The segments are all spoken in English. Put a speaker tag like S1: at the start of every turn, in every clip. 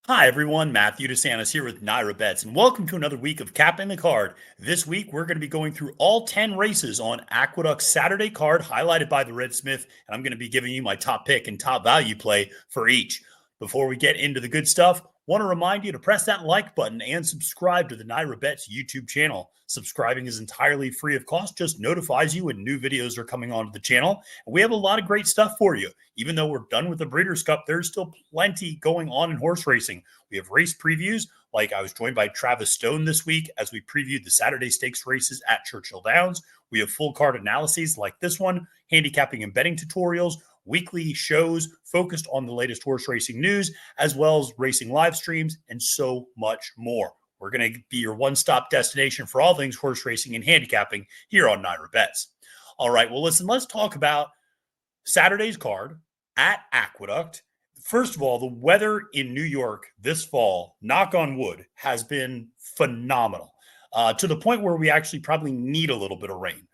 S1: Hi, everyone. Matthew DeSantis here with NYRA Bets, and welcome to another week of Capping the Card. This week, we're going to be going through all 10 races on Aqueduct's Saturday card, highlighted by the Red Smith, and I'm going to be giving you my top pick and top value play for each. Before we get into the good stuff, want to remind you to press that like button and subscribe to the NYRA Bets YouTube channel. Subscribing is entirely free of cost, just notifies you when new videos are coming onto the channel. And we have a lot of great stuff for you. Even though we're done with the Breeders' Cup, there's still plenty going on in horse racing. We have race previews, like I was joined by Travis Stone this week as we previewed the Saturday Stakes races at Churchill Downs. We have full card analyses like this one, handicapping and betting tutorials, weekly shows focused on the latest horse racing news, as well as racing live streams, and so much more. We're going to be your one-stop destination for all things horse racing and handicapping here on NYRA Bets. All right, well, listen, let's talk about Saturday's card at Aqueduct. First of all, the weather in New York this fall, knock on wood, has been phenomenal to the point where we actually probably need a little bit of rain.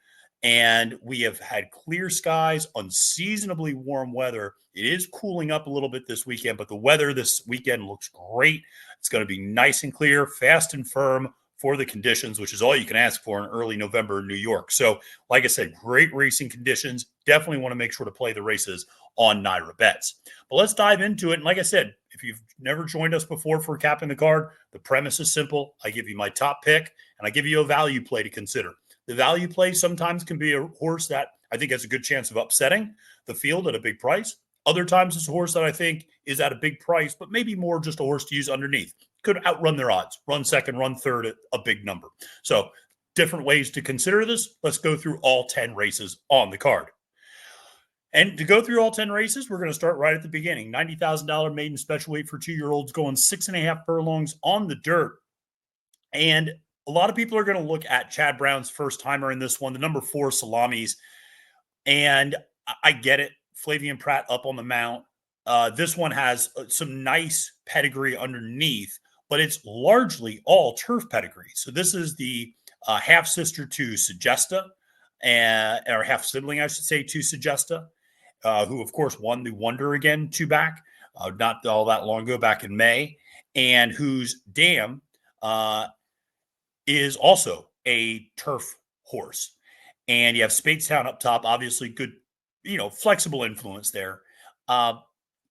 S1: And we have had clear skies, unseasonably warm weather. It is cooling up a little bit this weekend, but the weather this weekend looks great. It's going to be nice and clear, fast and firm for the conditions, which is all you can ask for in early November in New York. So, like I said, great racing conditions. Definitely want to make sure to play the races on NYRA Bets. But let's dive into it. And like I said, if you've never joined us before for Capping the Card, the premise is simple. I give you my top pick, and I give you a value play to consider. The value play sometimes can be a horse that I think has a good chance of upsetting the field at a big price. Other times it's a horse that I think is at a big price, but maybe more just a horse to use underneath. Could outrun their odds, run second, run third at a big number. So different ways to consider this. Let's go through all 10 races on the card. And to go through all 10 races, we're going to start right at the beginning. $90,000 maiden special weight for 2-year-olds going 6.5 furlongs on the dirt. And a lot of people are going to look at Chad Brown's first timer in this one, the number 4 Salamis. And I get it. Flavian Pratt up on the mount. This one has some nice pedigree underneath, but it's largely all turf pedigree. So this is the half sister to Sagesta, or half sibling, I should say, to Sagesta, who, of course, won the Wonder Again 2-back not all that long ago, back in May, and whose dam is also a turf horse. And you have Spadestown up top, obviously good, flexible influence there.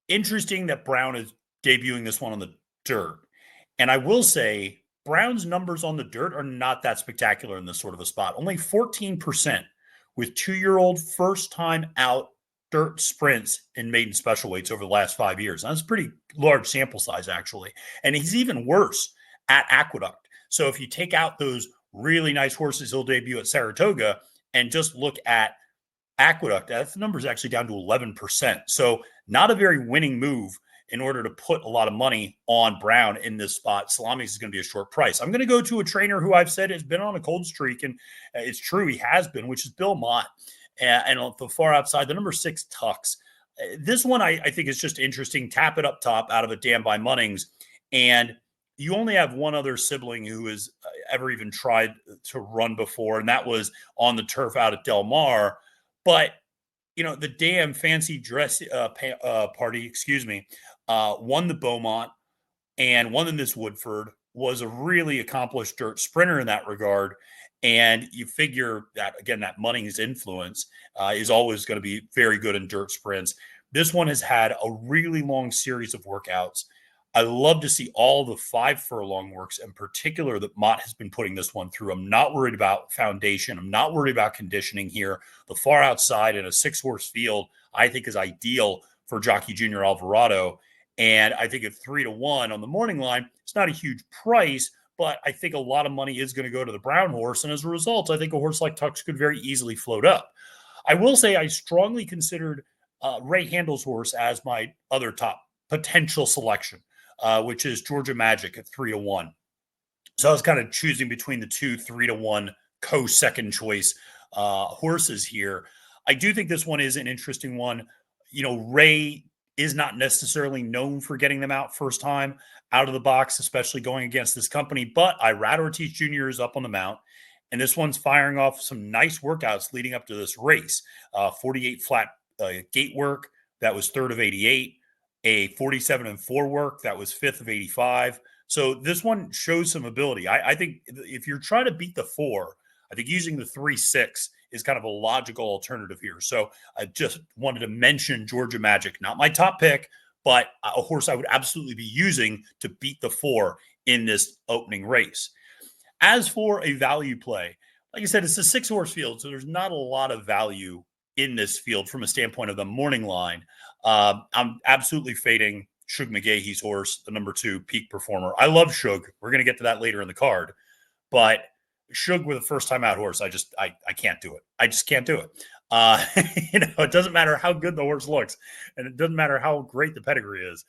S1: Interesting that Brown is debuting this one on the dirt. And I will say Brown's numbers on the dirt are not that spectacular in this sort of a spot. Only 14% with 2-year-old first time out dirt sprints in maiden special weights over the last 5 years. That's a pretty large sample size, actually. And he's even worse at Aqueduct. So if you take out those really nice horses he'll debut at Saratoga and just look at Aqueduct, that number is actually down to 11%. So not a very winning move in order to put a lot of money on Brown in this spot. Salamis is going to be a short price. I'm going to go to a trainer who I've said has been on a cold streak, and it's true he has been, which is Bill Mott. And on the far outside, the number 6 Tux. This one I think is just interesting. Tap it up top out of a dam by Munnings. And you only have one other sibling who has ever even tried to run before, and that was on the turf out at Del Mar. But, the damn fancy dress party, won the Beaumont and won in this Woodford, was a really accomplished dirt sprinter in that regard. And you figure that, again, that Munnings influence is always going to be very good in dirt sprints. This one has had a really long series of workouts. I love to see all the 5 furlong works, in particular that Mott has been putting this one through. I'm not worried about foundation. I'm not worried about conditioning here. The far outside in a 6-horse field, I think, is ideal for Jockey Junior Alvarado. And I think at 3-1 on the morning line, it's not a huge price, but I think a lot of money is going to go to the Brown horse. And as a result, I think a horse like Tux could very easily float up. I will say I strongly considered Ray Handel's horse as my other top potential selection. Which is Georgia Magic at 3-1. So I was kind of choosing between the 2 3-1 co-second choice horses here. I do think this one is an interesting one. Ray is not necessarily known for getting them out first time out of the box, especially going against this company. But Irad Ortiz Jr. is up on the mount, and this one's firing off some nice workouts leading up to this race. 48 flat gate work. That was third of 88. a 47-4 work that was 5th of 85. So this one shows some ability. I think if you're trying to beat the 4, I think using the 3-6 is kind of a logical alternative here. So I just wanted to mention Georgia Magic, not my top pick, but a horse I would absolutely be using to beat the 4 in this opening race. As for a value play, like I said, it's a 6-horse field, so there's not a lot of value in this field from a standpoint of the morning line. I'm absolutely fading Shug McGahee's horse, the number 2 peak performer. I love Shug. We're going to get to that later in the card, but Shug with a first-time out horse, I can't do it. I just can't do it. It doesn't matter how good the horse looks, and it doesn't matter how great the pedigree is.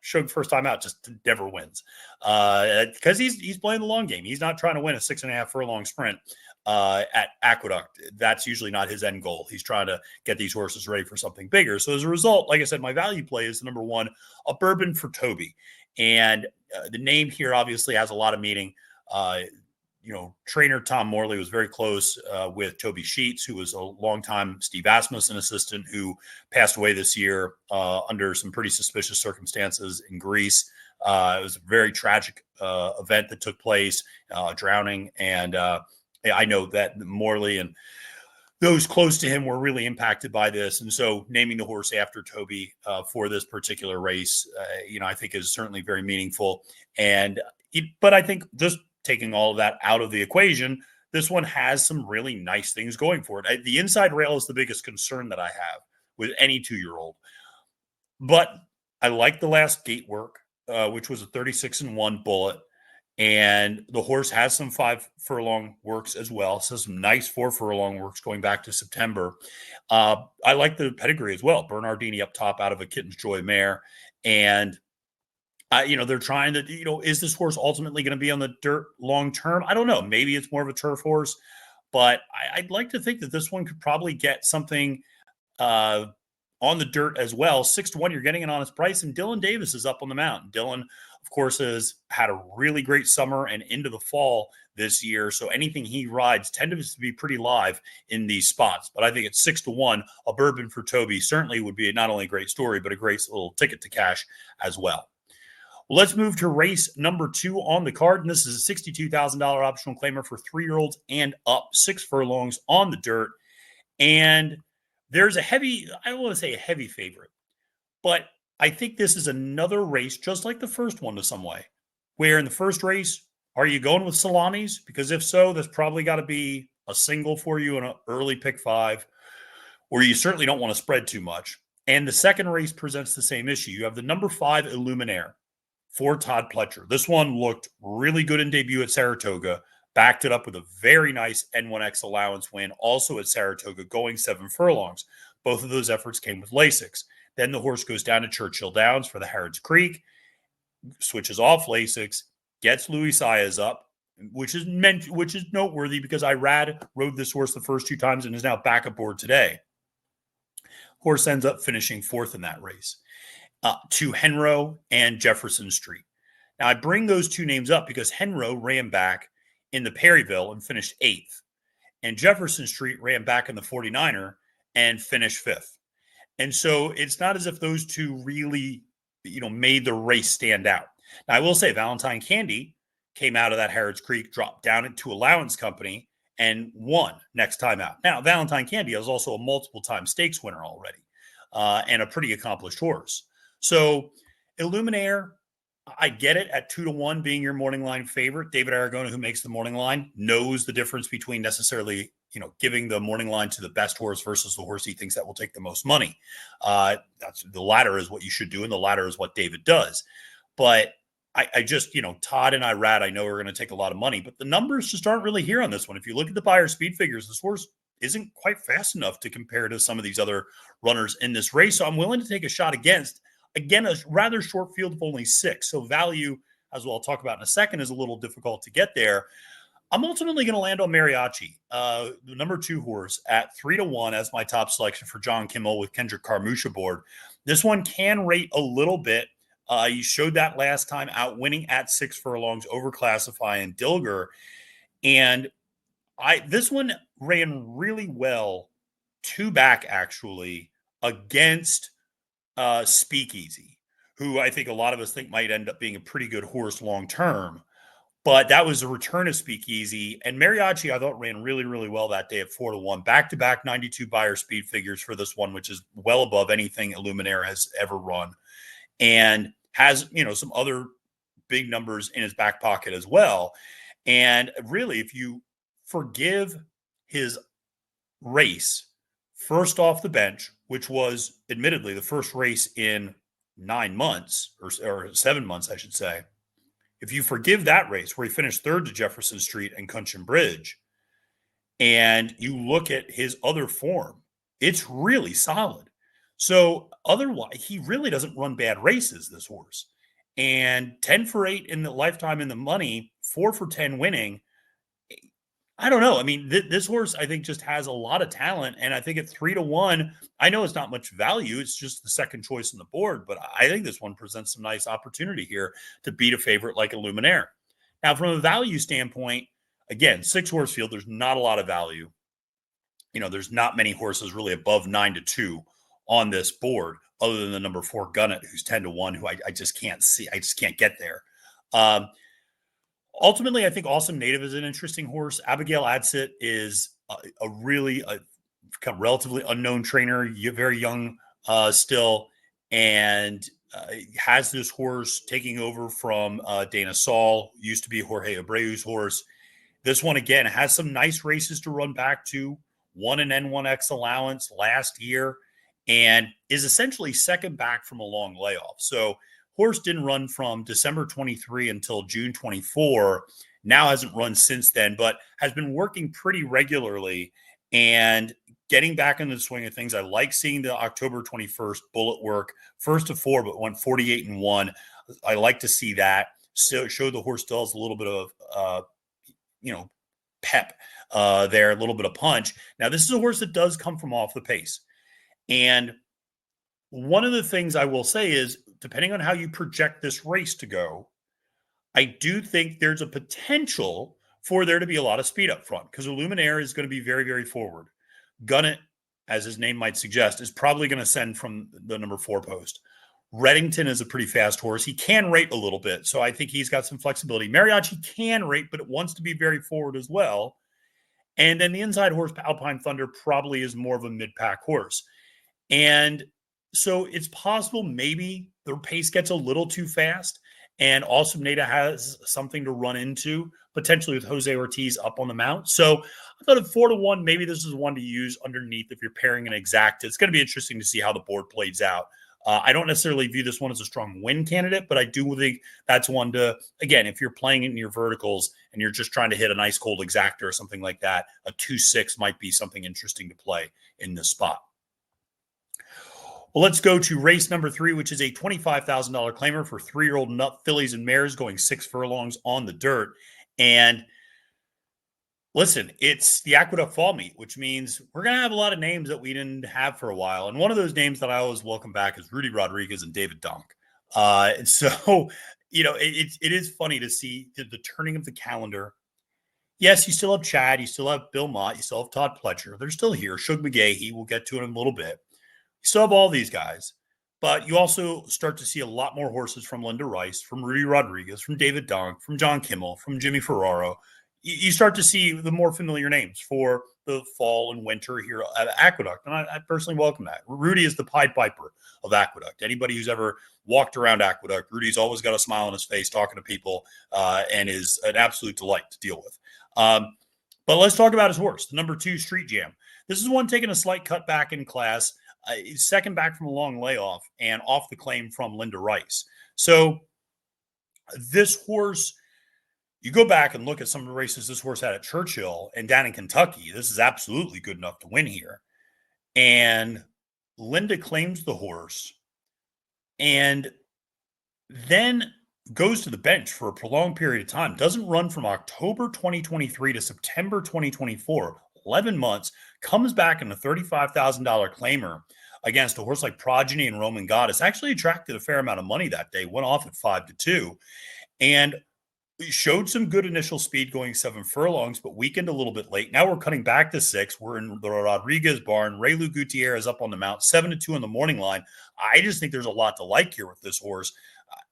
S1: Shug first time out just never wins because he's playing the long game. He's not trying to win a 6.5 furlong sprint at Aqueduct. That's usually not his end goal. He's trying to get these horses ready for something bigger. So as a result, like I said, my value play is the number 1, a Bourbon for Toby. And the name here obviously has a lot of meaning. Trainer Tom Morley was very close with Toby Sheets, who was a longtime Steve Asmussen assistant who passed away this year under some pretty suspicious circumstances in Greece. It was a very tragic event that took place, drowning. And I know that Morley and those close to him were really impacted by this. And so naming the horse after Toby for this particular race, I think is certainly very meaningful. But I think just taking all of that out of the equation, this one has some really nice things going for it. The inside rail is the biggest concern that I have with any 2-year-old. But I like the last gate work, which was a 36-1 bullet. And the horse has some 5 furlong works as well. So some nice 4 furlong works going back to September. I like the pedigree as well. Bernardini up top out of a Kitten's Joy mare. And they're trying to, is this horse ultimately going to be on the dirt long term? I don't know. Maybe it's more of a turf horse, but I'd like to think that this one could probably get something on the dirt as well. 6-1, you're getting an honest price, and Dylan Davis is up on the mountain. Dylan, of course, has had a really great summer and into the fall this year, so anything he rides tends to be pretty live in these spots. But I think at 6-1, a Bourbon for Toby certainly would be not only a great story, but a great little ticket to cash as well. Let's move to race number 2 on the card. And this is a $62,000 optional claimer for 3-year-olds and up, 6 furlongs on the dirt. And there's I don't want to say a heavy favorite, but I think this is another race, just like the first one to some way, where in the first race, are you going with salamis? Because if so, there's probably got to be a single for you in an early pick 5, or you certainly don't want to spread too much. And the second race presents the same issue. You have the number 5 Illuminaire for Todd Pletcher. This one looked really good in debut at Saratoga, backed it up with a very nice N1X allowance win, also at Saratoga, going 7 furlongs. Both of those efforts came with Lasix. Then the horse goes down to Churchill Downs for the Harrods Creek, switches off Lasix, gets Louis Saez up, which is noteworthy because Irad rode this horse the first 2 times and is now back aboard today. Horse ends up finishing 4th in that race. To Henro and Jefferson Street. Now, I bring those 2 names up because Henro ran back in the Perryville and finished 8th. And Jefferson Street ran back in the 49er and finished 5th. And so it's not as if those 2 really, made the race stand out. Now, I will say Valentine Candy came out of that Harrods Creek, dropped down into Allowance Company, and won next time out. Now, Valentine Candy is also a multiple-time stakes winner already and a pretty accomplished horse. So Illuminaire, I get it at 2-1 being your morning line favorite. David Aragona, who makes the morning line, knows the difference between necessarily, giving the morning line to the best horse versus the horse he thinks that will take the most money. That's the latter is what you should do, and the latter is what David does. But I just, Todd and Irad, I know are going to take a lot of money, but the numbers just aren't really here on this one. If you look at the buyer speed figures, this horse isn't quite fast enough to compare to some of these other runners in this race. So I'm willing to take a shot against. Again, a rather short field of only 6. So value, as we'll talk about in a second, is a little difficult to get there. I'm ultimately going to land on Mariachi, the number 2 horse, at 3-1 as my top selection for John Kimmel with Kendrick Carmouche aboard. This one can rate a little bit. You showed that last time out winning at 6 furlongs over Classify Dilger. And this one ran really well 2 back, actually, against Speakeasy, who I think a lot of us think might end up being a pretty good horse long term. But that was a return of Speakeasy. And Mariachi, I thought, ran really, really well that day at 4-1. Back-to-back 92 buyer speed figures for this one, which is well above anything Illuminaire has ever run. And has, some other big numbers in his back pocket as well. And really, if you forgive his race first off the bench, which was admittedly the first race in 9 months or 7 months, I should say. If you forgive that race where he finished third to Jefferson Street and Cunchen Bridge, and you look at his other form, it's really solid. So otherwise, he really doesn't run bad races, this horse. And 10 for 8 in the lifetime in the money, 4 for 10 winning. I don't know. I mean, this horse, I think, just has a lot of talent. And I think at 3-1, I know it's not much value. It's just the second choice on the board. But I think this one presents some nice opportunity here to beat a favorite like Illuminaire. Now, from a value standpoint, again, 6-horse field, there's not a lot of value. There's not many horses really above 9-2 on this board, other than the number 4 Gunnet, who's 10-1, who I just can't see. I just can't get there. Ultimately, I think Awesome Native is an interesting horse. Abigail Adsit is a really relatively unknown trainer, very young still, and has this horse taking over from Dana Saul, used to be Jorge Abreu's horse. This one, again, has some nice races to run back to, won an N1X allowance last year, and is essentially second back from a long layoff. So horse didn't run from December 23 until June 24. Now hasn't run since then, but has been working pretty regularly and getting back into the swing of things. I like seeing the October 21st bullet work, first to 4, but went 48-1. I like to see that. So show the horse still has a little bit of, pep there, a little bit of punch. Now, this is a horse that does come from off the pace. And one of the things I will say is, depending on how you project this race to go, I do think there's a potential for there to be a lot of speed up front, because Illuminaire is going to be very, very forward. Gunnet, as his name might suggest, is probably going to send from the number 4 post. Reddington is a pretty fast horse. He can rate a little bit, so I think he's got some flexibility. Mariachi can rate, but it wants to be very forward as well. And then the inside horse, Alpine Thunder, probably is more of a mid-pack horse. And so it's possible maybe the pace gets a little too fast, and Awesome Native has something to run into, potentially with Jose Ortiz up on the mount. So I thought at 4-1, maybe this is one to use underneath if you're pairing an exact. It's going to be interesting to see how the board plays out. I don't necessarily view this one as a strong win candidate, but I do think that's one to, again, if you're playing in your verticals and you're just trying to hit a nice cold exacta or something like that, a 2-6 might be something interesting to play in this spot. Well, let's go to race number 3, which is a $25,000 claimer for 3-year-old nut fillies and mares going 6 furlongs on the dirt. And listen, it's the Aqueduct Fall Meet, which means we're going to have a lot of names that we didn't have for a while. And one of those names that I always welcome back is Rudy Rodriguez and David Donk. And so, it is funny to see the turning of the calendar. Yes, you still have Chad. You still have Bill Mott. You still have Todd Pletcher. They're still here. Shug McGahee, we'll get to it in a little bit. You still have all these guys. But you also start to see a lot more horses from Linda Rice, from Rudy Rodriguez, from David Donk, from John Kimmel, from Jimmy Ferraro. You start to see the more familiar names for the fall and winter here at Aqueduct. And I personally welcome that. Rudy is the Pied Piper of Aqueduct. Anybody who's ever walked around Aqueduct, Rudy's always got a smile on his face talking to people and is an absolute delight to deal with. But let's talk about his horse, the number 2 Street Jam. This is one taking a slight cut back in class. Second back from a long layoff and off the claim from Linda Rice. So this horse, you go back and look at some of the races this horse had at Churchill and down in Kentucky. This is absolutely good enough to win here. And Linda claims the horse and then goes to the bench for a prolonged period of time. Doesn't run from October 2023 to September 2024. 11 months, comes back in a $35,000 claimer against a horse like Progeny and Roman Goddess. Actually attracted a fair amount of money that day, went off at 5-2. And showed some good initial speed going 7 furlongs, but weakened a little bit late. Now we're cutting back to 6. We're in the Rodriguez barn. Raylu Gutierrez up on the mount, 7-2 on the morning line. I just think there's a lot to like here with this horse.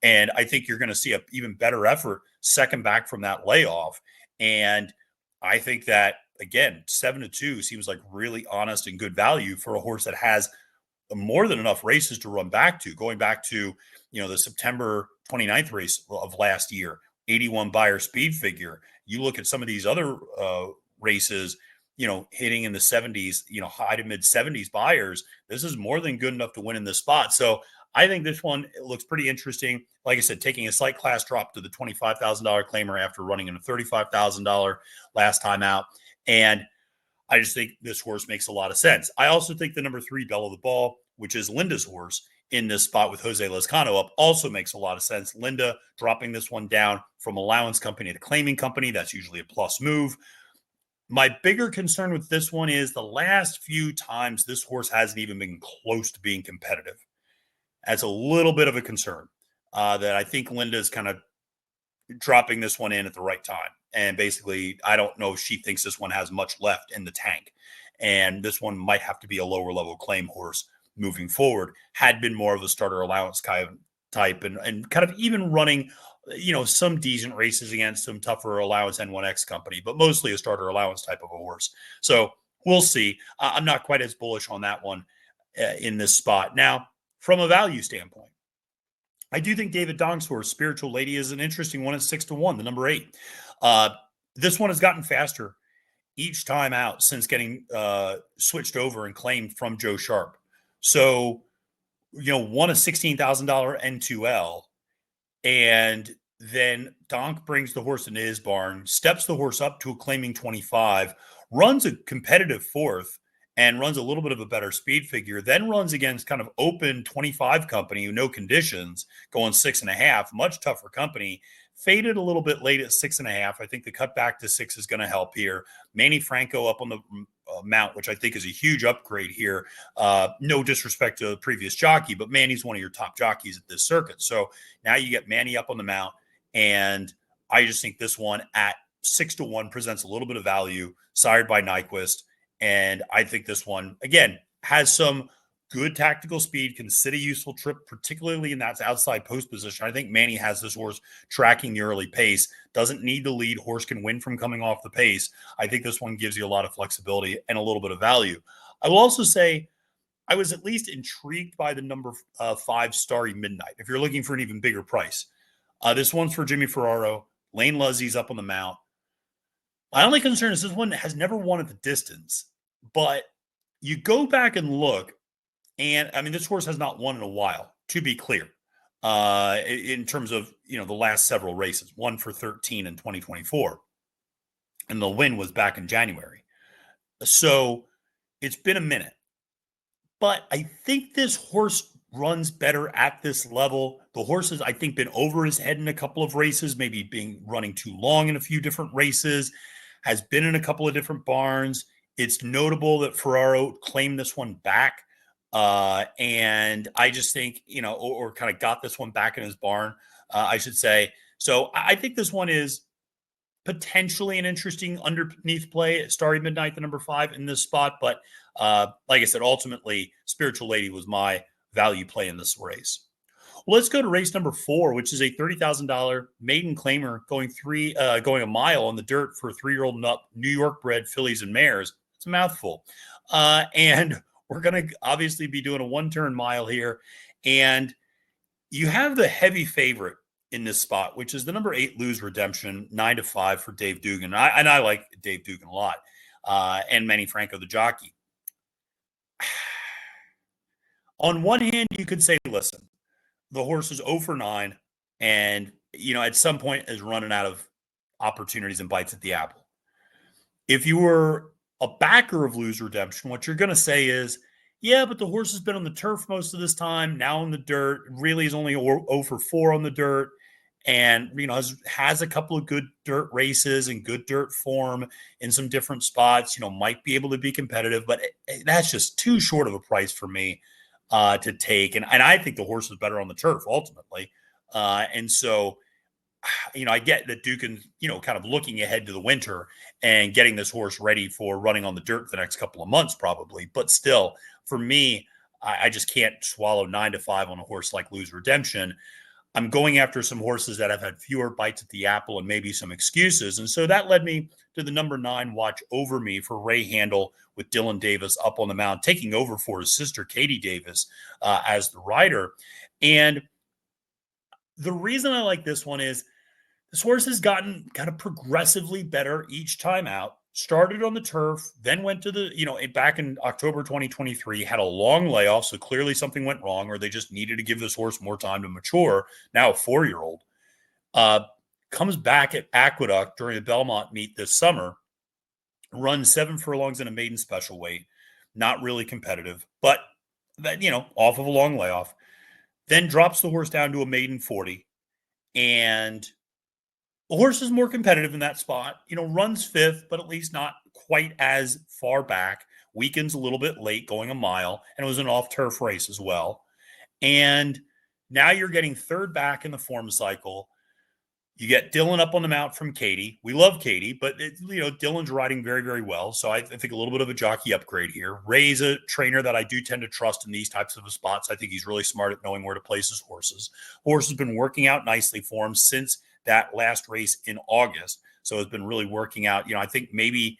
S1: And I think you're going to see an even better effort second back from that layoff. And I think that, again, 7-2 seems like really honest and good value for a horse that has more than enough races to run back to, going back to, the September 29th race of last year, 81 buyer speed figure. You look at some of these other races, hitting in the 70s, high to mid 70s buyers. This is more than good enough to win in this spot. So I think this one looks pretty interesting. Like I said, taking a slight class drop to the $25,000 claimer after running in a $35,000 last time out. And I just think this horse makes a lot of sense. I also think the number 3, Belle of the Ball, which is Linda's horse in this spot with Jose Lezcano up, also makes a lot of sense. Linda dropping this one down from allowance company to claiming company. That's usually a plus move. My bigger concern with this one is the last few times this horse hasn't even been close to being competitive. That's a little bit of a concern that I think Linda's kind of dropping this one in at the right time. And basically, I don't know if she thinks this one has much left in the tank. And this one might have to be a lower level claim horse moving forward, had been more of a starter allowance type and kind of even running, some decent races against some tougher allowance N1X company, but mostly a starter allowance type of a horse. So we'll see. I'm not quite as bullish on that one in this spot. Now, from a value standpoint, I do think David Dong's horse, Spiritual Lady, is an interesting one at 6-1, the number 8. This one has gotten faster each time out since getting switched over and claimed from Joe Sharp. So, won a $16,000 N2L, and then Donk brings the horse into his barn, steps the horse up to a claiming 25, runs a competitive 4th, and runs a little bit of a better speed figure, then runs against kind of open 25 company, no conditions, going 6.5, much tougher company. Faded a little bit late at 6.5. I think the cut back to 6 is going to help here. Manny Franco up on the mount, which I think is a huge upgrade here. No disrespect to the previous jockey, but Manny's one of your top jockeys at this circuit. So now you get Manny up on the mount, and I just think this one at 6-1 presents a little bit of value, sired by Nyquist. And I think this one, again, has some good tactical speed, can sit a useful trip, particularly in that outside post position. I think Manny has this horse tracking the early pace, doesn't need the lead. Horse can win from coming off the pace. I think this one gives you a lot of flexibility and a little bit of value. I will also say I was at least intrigued by the number 5, Starry Midnight, if you're looking for an even bigger price. This one's for Jimmy Ferraro. Lane Luzzie's up on the mount. My only concern is this one has never won at the distance, but you go back and look, and I mean, this horse has not won in a while, to be clear, in terms of, the last several races, 1 for 13 in 2024. And the win was back in January. So it's been a minute. But I think this horse runs better at this level. The horse has, I think, been over his head in a couple of races, maybe running too long in a few different races, has been in a couple of different barns. It's notable that Ferraro claimed this one back. And I just think, or kind of got this one back in his barn, I should say. So I think this one is potentially an interesting underneath play at Starry Midnight, the number 5 in this spot. But like I said, ultimately, Spiritual Lady was my value play in this race. Well, let's go to race number 4, which is a $30,000 maiden claimer going a mile on the dirt for a 3-year-old New York bred fillies and mares. It's a mouthful. And we're going to obviously be doing a 1-turn mile here. And you have the heavy favorite in this spot, which is the number 8 Lose Redemption, 9-5 for Dave Dugan. I like Dave Dugan a lot. And Manny Franco, the jockey. On one hand, you could say, listen, the horse is 0 for 9 and, at some point is running out of opportunities and bites at the apple. If you were a backer of Lose Redemption, what you're going to say is, yeah, but the horse has been on the turf most of this time, now in the dirt, really is only 0 for 4 on the dirt, and, has a couple of good dirt races and good dirt form in some different spots, might be able to be competitive, but that's just too short of a price for me to take. And I think the horse is better on the turf ultimately. And so I get that Dukin, kind of looking ahead to the winter and getting this horse ready for running on the dirt the next couple of months, probably. But still, for me, I just can't swallow 9-5 on a horse like Lose Redemption. I'm going after some horses that have had fewer bites at the apple and maybe some excuses. And so that led me to the number 9 Watch Over Me for Ray Handel with Dylan Davis up on the mound, taking over for his sister, Katie Davis, as the rider. And the reason I like this one is this horse has gotten kind of progressively better each time out. Started on the turf, then went to back in October 2023, had a long layoff. So clearly something went wrong, or they just needed to give this horse more time to mature. Now a 4-year-old comes back at Aqueduct during the Belmont meet this summer, runs 7 furlongs in a maiden special weight, not really competitive, but that, off of a long layoff, then drops the horse down to a maiden 40. And the horse is more competitive in that spot, runs 5th, but at least not quite as far back, weakens a little bit late going a mile, and it was an off-turf race as well. And now you're getting 3rd back in the form cycle. You get Dylan up on the mount from Katie. We love Katie, but Dylan's riding very, very well. So I think a little bit of a jockey upgrade here. Ray's a trainer that I do tend to trust in these types of spots. I think he's really smart at knowing where to place his horses. Horse has been working out nicely for him since that last race in August. So it's been really working out. I think maybe,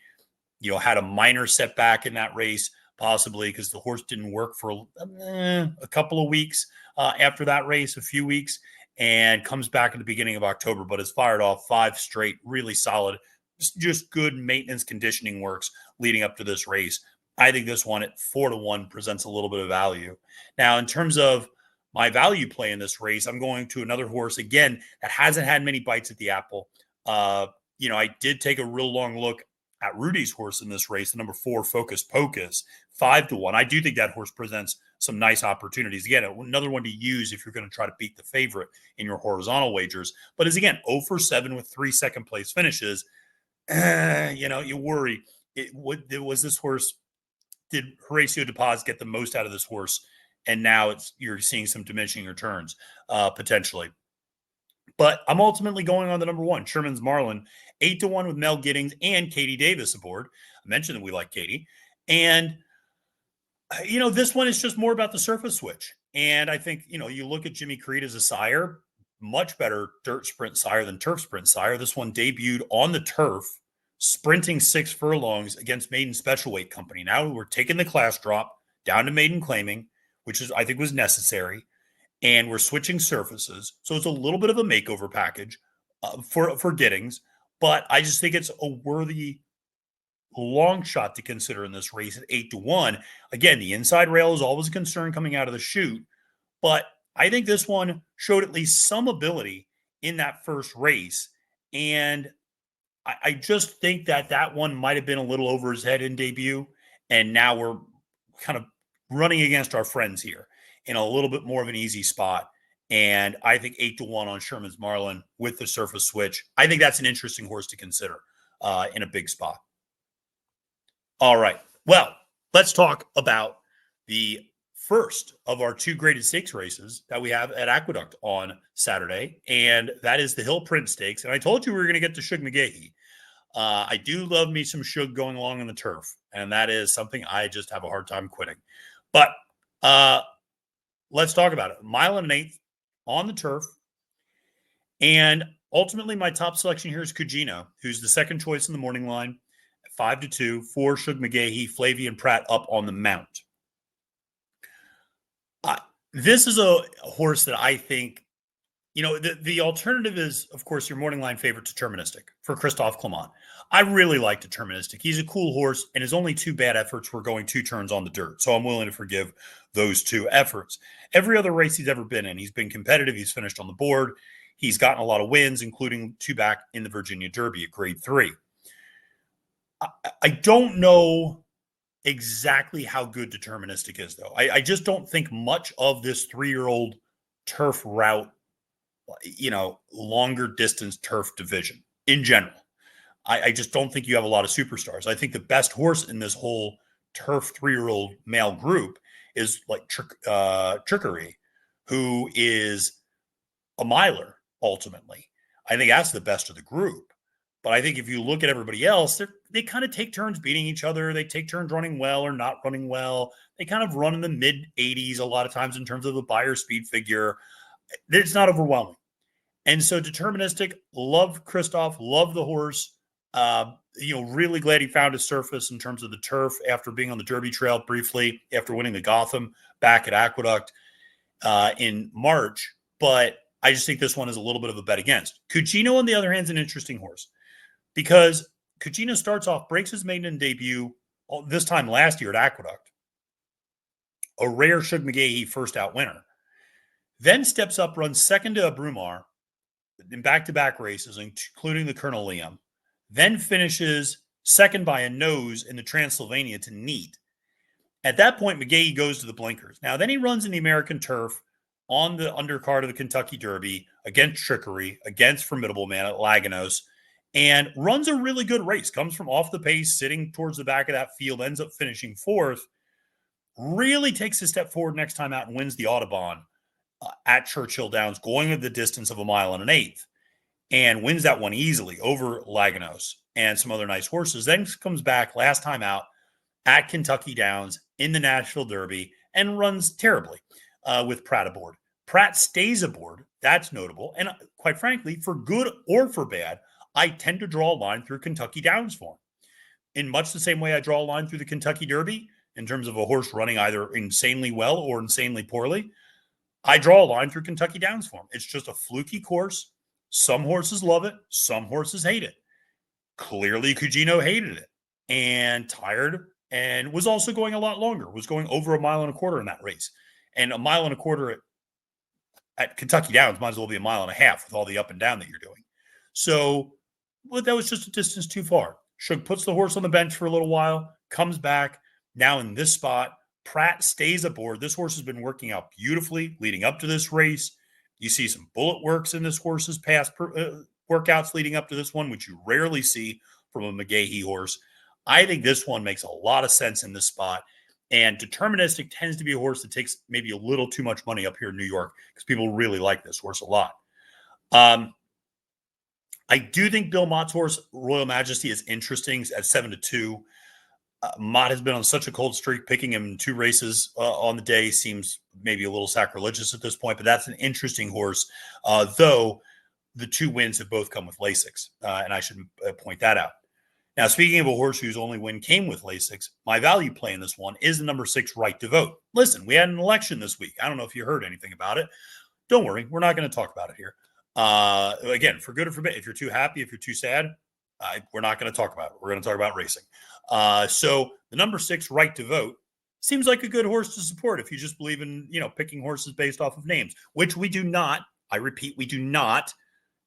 S1: had a minor setback in that race, possibly because the horse didn't work for a couple of weeks after that race, a few weeks, and comes back at the beginning of October, but has fired off 5 straight, really solid, just good maintenance conditioning works leading up to this race. I think this one at 4-1 presents a little bit of value. Now, in terms of my value play in this race, I'm going to another horse, again, that hasn't had many bites at the apple. I did take a real long look at Rudy's horse in this race, the number 4, Focus Pocus, 5-1. I do think that horse presents some nice opportunities. Again, another one to use if you're going to try to beat the favorite in your horizontal wagers. But is, again, 0 for 7 with 3 second-place finishes. You worry. Was this horse, did Horacio De Paz get the most out of this horse? And now you're seeing some diminishing returns potentially. But I'm ultimately going on the number 1, Sherman's Marlin, 8-1 with Mel Giddings and Katie Davis aboard. I mentioned that we like Katie. And, this one is just more about the surface switch. And I think, you look at Jimmy Creed as a sire, much better dirt sprint sire than turf sprint sire. This one debuted on the turf, sprinting 6 furlongs against Maiden Special Weight Company. Now we're taking the class drop down to maiden claiming, which I think was necessary. And we're switching surfaces. So it's a little bit of a makeover package for Giddings. But I just think it's a worthy long shot to consider in this race at 8-1. Again, the inside rail is always a concern coming out of the chute. But I think this one showed at least some ability in that first race. And I just think that one might have been a little over his head in debut. And now we're kind of running against our friends here in a little bit more of an easy spot. And I think 8-1 on Sherman's Marlin with the surface switch. I think that's an interesting horse to consider in a big spot. All right. Well, let's talk about the first of our 2 graded stakes races that we have at Aqueduct on Saturday. And that is the Hill Print Stakes. And I told you we were going to get to Shug McGahee. I do love me some Shug going along on the turf. And that is something I just have a hard time quitting. But let's talk about it. 1.125 on the turf. And ultimately, my top selection here is Cugino, who's the second choice in the morning line at 5-2 for Shug McGahee, Flavian Pratt up on the mount. This is a horse that I think, the alternative is, of course, your morning line favorite, Deterministic, for Christophe Clement. I really like Deterministic. He's a cool horse, and his only 2 bad efforts were going 2 turns on the dirt. So I'm willing to forgive those 2 efforts. Every other race he's ever been in, he's been competitive. He's finished on the board. He's gotten a lot of wins, including 2 back in the Virginia Derby at grade 3. I don't know exactly how good Deterministic is, though. I just don't think much of this 3-year-old turf route, longer distance turf division in general. I just don't think you have a lot of superstars. I think the best horse in this whole turf 3-year-old male group is like Trickery, who is a miler ultimately. I think that's the best of the group. But I think if you look at everybody else, they kind of take turns beating each other. They take turns running well or not running well. They kind of run in the mid 80s a lot of times in terms of the buyer speed figure. It's not overwhelming. And so deterministic, love Christoph, love the horse. Really glad he found his surface in terms of the turf after being on the Derby Trail briefly, after winning the Gotham back at Aqueduct in March. But I just think this one is a little bit of a bet against. Cugino, on the other hand, is an interesting horse because Cugino starts off, breaks his maiden debut this time last year at Aqueduct, a rare Shug McGahee first out winner. Then steps up, runs second to Brumar in back-to-back races, including the Colonel Liam. Then finishes second by a nose in the Transylvania to Neat. At that point, McGahee goes to the blinkers. Now, then he runs in the American turf on the undercard of the Kentucky Derby against Trickery, against Formidable Man at Laganos, and runs a really good race. Comes from off the pace, sitting towards the back of that field, ends up finishing fourth. Really takes a step forward next time out and wins the Audubon at Churchill Downs, going at the distance of 1 1/8 miles, and wins that one easily over Laganos and some other nice horses. Then comes back last time out at Kentucky Downs in the Nashville Derby and runs terribly with Pratt aboard. Pratt stays aboard. That's notable. And quite frankly, for good or for bad, I tend to draw a line through Kentucky Downs for him. In much the same way I draw a line through the Kentucky Derby in terms of a horse running either insanely well or insanely poorly, I draw a line through Kentucky Downs for him. It's just a fluky course. Some horses love it. Some horses hate it. Clearly, Cugino hated it and tired and was also going a lot longer, was going over 1 1/4 miles in that race. And 1 1/4 miles at Kentucky Downs might as well be 1.5 miles with all the up and down that you're doing. So that was just a distance too far. Shug puts the horse on the bench for a little while, comes back. Now in this spot, Pratt stays aboard. This horse has been working out beautifully leading up to this race. You see some bullet works in this horse's past workouts leading up to this one, which you rarely see from a McGahee horse. I think this one makes a lot of sense in this spot. And deterministic tends to be a horse that takes maybe a little too much money up here in New York because people really like this horse a lot. I do think Bill Mott's horse, Royal Majesty, is interesting at 7-2. Mott has been on such a cold streak. Picking him in 2 races on the day seems maybe a little sacrilegious at this point, but that's an interesting horse, though the 2 wins have both come with Lasix, and I should point that out. Now, speaking of a horse whose only win came with Lasix, my value play in this one is the number 6, Right to Vote. Listen, we had an election this week. I don't know if you heard anything about it. Don't worry. We're not going to talk about it here. Again, for good or for bad, if you're too happy, if you're too sad, we're not going to talk about it. We're going to talk about racing. So the number 6, Right to Vote, seems like a good horse to support if you just believe in, picking horses based off of names, which we do not. I repeat, we do not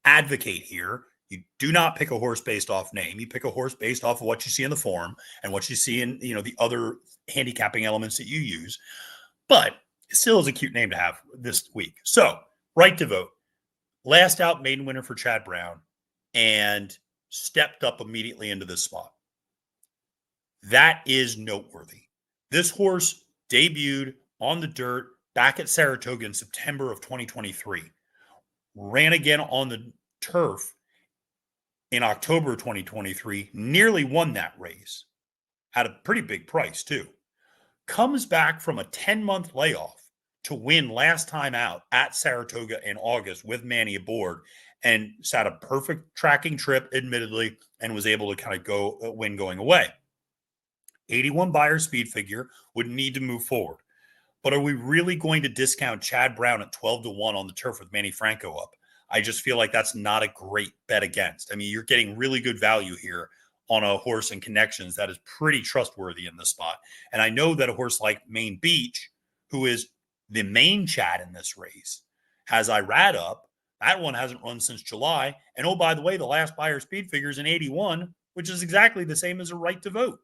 S1: advocate here. You do not pick a horse based off name. You pick a horse based off of what you see in the form and what you see in, the other handicapping elements that you use. But it still is a cute name to have this week. So Right to Vote, last out maiden winner for Chad Brown, and stepped up immediately into this spot. That is noteworthy. This horse debuted on the dirt back at Saratoga in September of 2023. Ran again on the turf in October of 2023. Nearly won that race. Had a pretty big price, too. Comes back from a 10-month layoff to win last time out at Saratoga in August with Manny aboard, and sat a perfect tracking trip, admittedly, and was able to kind of win going away. 81 buyer speed figure, would need to move forward. But are we really going to discount Chad Brown at 12-1 on the turf with Manny Franco up? I just feel like that's not a great bet against. I mean, you're getting really good value here on a horse and connections that is pretty trustworthy in this spot. And I know that a horse like Maine Beach, who is the main Chad in this race, has Irad up. That one hasn't run since July. And oh, by the way, the last buyer speed figure is an 81, which is exactly the same as a Right to Vote.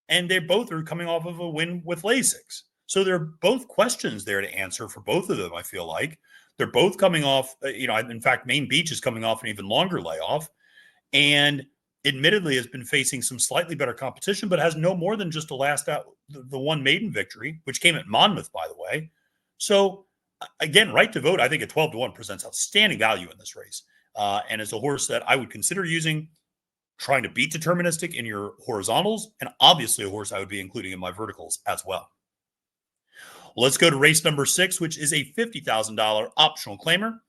S1: And they both are coming off of a win with Lasix. So there are both questions there to answer for both of them, I feel like. They're both coming off, in fact, Maine Beach is coming off an even longer layoff. And admittedly has been facing some slightly better competition, but has no more than just the one maiden victory, which came at Monmouth, by the way. So again, Right to Vote, I think at 12-1 presents outstanding value in this race. and is a horse that I would consider using, trying to beat deterministic in your horizontals, and obviously a horse I would be including in my verticals as well. Let's go to race number 6, which is a $50,000 optional claimer.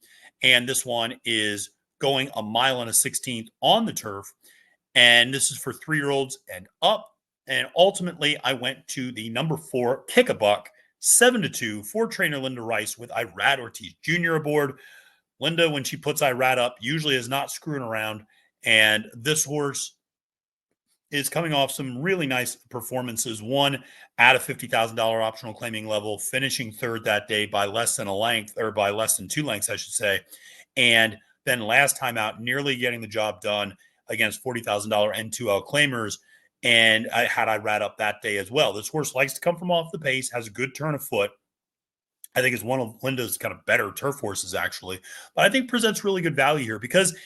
S1: And this one is going a mile and a 16th on the turf. And this is for 3-year-olds and up. And ultimately, I went to the number 4, Kick a Buck, 7-2, for trainer Linda Rice with Irad Ortiz Jr. aboard. Linda, when she puts Irad up, usually is not screwing around. And this horse is coming off some really nice performances. One at a $50,000 optional claiming level, finishing third that day by less than a length, or by less than 2 lengths, I should say. And then last time out, nearly getting the job done against $40,000 N2L claimers. And I had Irad up that day as well. This horse likes to come from off the pace, has a good turn of foot. I think it's one of Linda's kind of better turf horses, actually. But I think presents really good value here because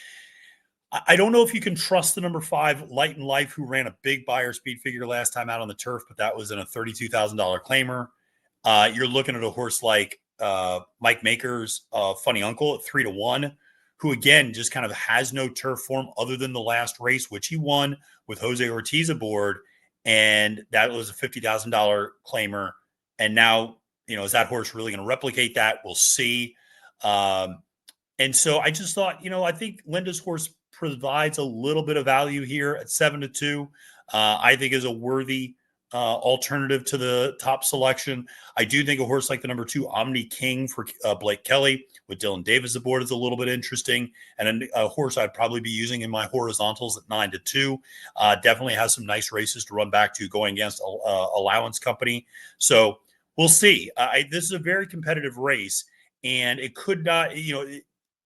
S1: I don't know if you can trust the number 5, Light and Life, who ran a big buyer speed figure last time out on the turf, but that was in a $32,000 claimer. You're looking at a horse like Mike Maker's Funny Uncle at 3-1, who again just kind of has no turf form other than the last race, which he won with Jose Ortiz aboard, and that was a $50,000 claimer. And now, is that horse really going to replicate that? We'll see. And so I just thought, I think Linda's horse provides a little bit of value here at 7-2. I think is a worthy alternative to the top selection. I do think a horse like the number 2 Omni King for Blake Kelly with Dylan Davis aboard is a little bit interesting, and a horse I'd probably be using in my horizontals at 9-2. Definitely has some nice races to run back to going against Allowance Company. So we'll see. This is a very competitive race, and it could not,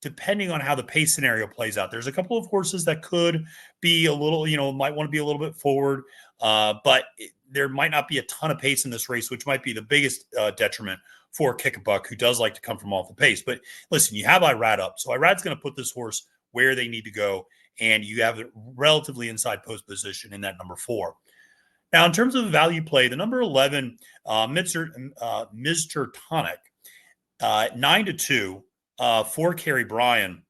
S1: depending on how the pace scenario plays out. There's a couple of horses that could be a little, might want to be a little bit forward, but there might not be a ton of pace in this race, which might be the biggest detriment for Kick a Buck, who does like to come from off the pace. But listen, you have Irad up. So Irad's going to put this horse where they need to go, and you have it relatively inside post position in that number 4. Now, in terms of value play, the number 11, Mr. Tonic, 9-2, for Kerry Bryan.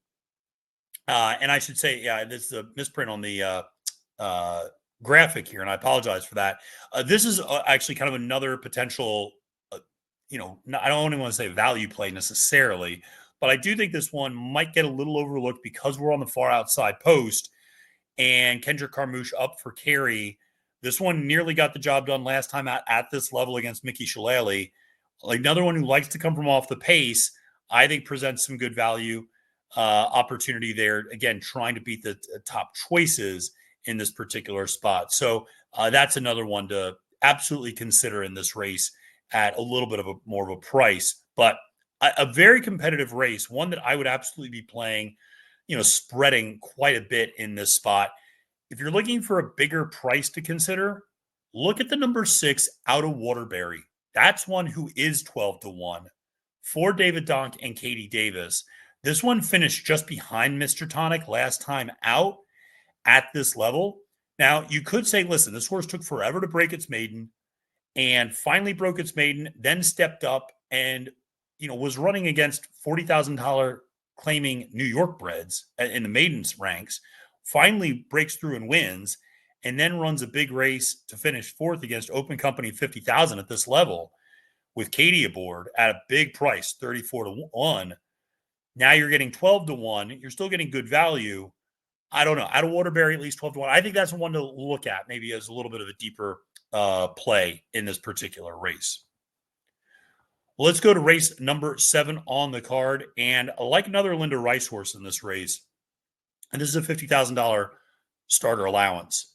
S1: And I should say, this is a misprint on the graphic here, and I apologize for that. This is actually kind of another potential, I don't even want to say value play necessarily, but I do think this one might get a little overlooked because we're on the far outside post, and Kendrick Carmouche up for Kerry. This one nearly got the job done last time out at this level against Mickey Shillelagh. Another one who likes to come from off the pace, I think presents some good value opportunity there. Again, trying to beat the top choices in this particular spot. So that's another one to absolutely consider in this race at a little bit of more of a price, but a very competitive race, one that I would absolutely be playing, spreading quite a bit in this spot. If you're looking for a bigger price to consider, look at the number 6 Out of Waterbury. That's one who is 12-1 for David Donk and Katie Davis. This one finished just behind Mr. Tonic last time out at this level. Now, you could say, listen, this horse took forever to break its maiden and finally broke its maiden, then stepped up and, was running against $40,000 claiming New York breds in the maidens ranks, finally breaks through and wins, and then runs a big race to finish 4th against Open Company 50,000 at this level with Katie aboard at a big price, 34-1. Now you're getting 12-1. You're still getting good value. I don't know. Out of Waterbury, at least 12-1. I think that's one to look at, maybe as a little bit of a deeper play in this particular race. Well, let's go to race number 7 on the card. And like another Linda Rice horse in this race, and this is a $50,000 starter allowance.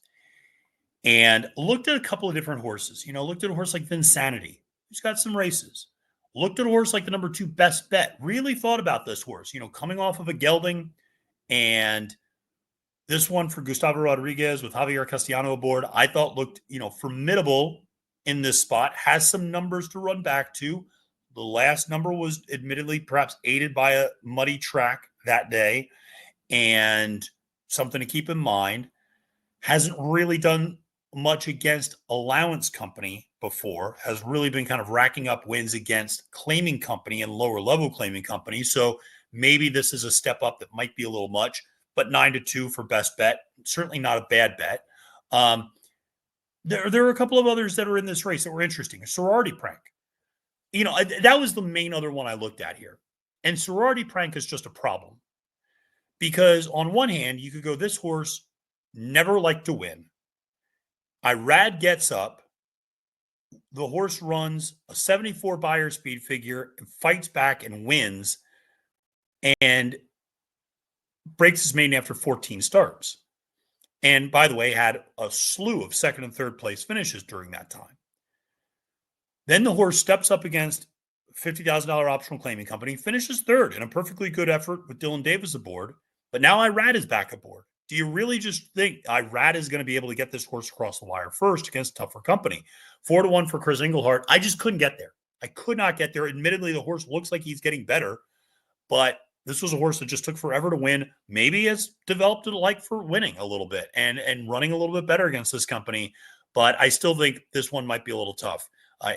S1: And looked at a couple of different horses. Looked at a horse like Vinsanity, who's got some races. Looked at a horse like the number 2 Best Bet. Really thought about this horse, coming off of a gelding. And this one for Gustavo Rodriguez with Javier Castellano aboard, I thought looked, formidable in this spot. Has some numbers to run back to. The last number was admittedly perhaps aided by a muddy track that day. And something to keep in mind, hasn't really done much against Allowance Company before, has really been kind of racking up wins against claiming company and lower level claiming company. So maybe this is a step up that might be a little much, but 9-2 for best bet. Certainly not a bad bet. There are a couple of others that are in this race that were interesting. Sorority Prank. That was the main other one I looked at here. And Sorority Prank is just a problem. Because on one hand, you could go, this horse never liked to win. Irad gets up. The horse runs a 74 buyer speed figure, and fights back and wins, and breaks his maiden after 14 starts. And by the way, had a slew of second and third place finishes during that time. Then the horse steps up against $50,000 optional claiming company, finishes third in a perfectly good effort with Dylan Davis aboard. But now Irad is back aboard. Do you really just think Irad is going to be able to get this horse across the wire first against tougher company? 4-1 for Chris Englehart. I just couldn't get there. I could not get there. Admittedly, the horse looks like he's getting better, but this was a horse that just took forever to win. Maybe has developed a like for winning a little bit and running a little bit better against this company. But I still think this one might be a little tough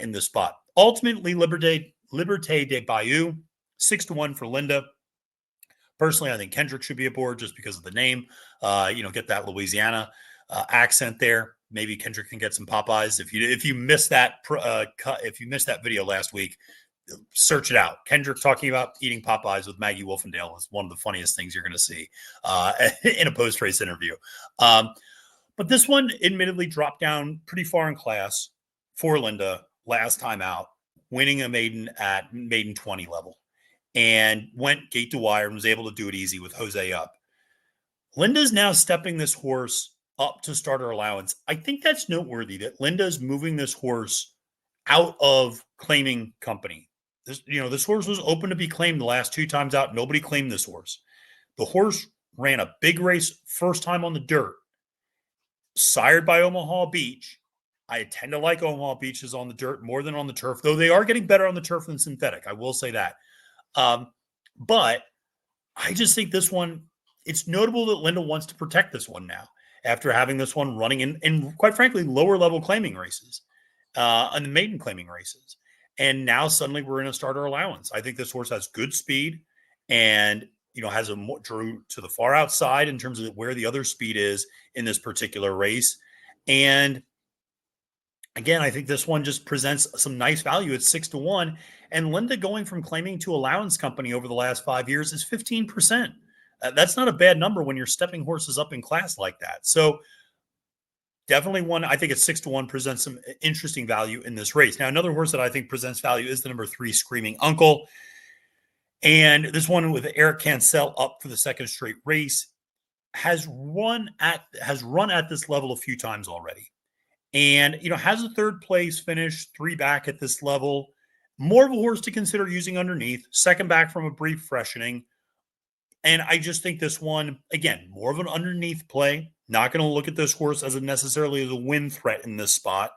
S1: in this spot. Ultimately, Liberté de Bayou, 6-1 for Linda. Personally, I think Kendrick should be aboard just because of the name. Get that Louisiana accent there. Maybe Kendrick can get some Popeyes. If you missed that if you missed that video last week, search it out. Kendrick talking about eating Popeyes with Maggie Wolfendale is one of the funniest things you're going to see in a post-race interview. But this one admittedly dropped down pretty far in class for Linda last time out, winning a maiden at maiden 20 level, and went gate to wire and was able to do it easy with Jose up. Linda's now stepping this horse up to starter allowance. I think that's noteworthy that Linda's moving this horse out of claiming company. This horse was open to be claimed the last 2 times out. Nobody claimed this horse. The horse ran a big race first time on the dirt, sired by Omaha Beach. I tend to like Omaha Beaches on the dirt more than on the turf, though they are getting better on the turf than synthetic. I will say that. But I just think this one, it's notable that Linda wants to protect this one now after having this one running in quite frankly, lower level claiming races, and the maiden claiming races. And now suddenly we're in a starter allowance. I think this horse has good speed and, has drew to the far outside in terms of where the other speed is in this particular race. And again, I think this one just presents some nice value at 6-1. And Linda going from claiming to allowance company over the last 5 years is 15%. That's not a bad number when you're stepping horses up in class like that. So definitely one, I think at 6-1 presents some interesting value in this race. Now, another horse that I think presents value is the number 3 Screaming Uncle. And this one with Eric Cancel up for the second straight race has run at this level a few times already. And, has a third place finish, 3 back at this level. More of a horse to consider using underneath, second back from a brief freshening. And I just think this one, again, more of an underneath play. Not going to look at this horse as necessarily as a win threat in this spot,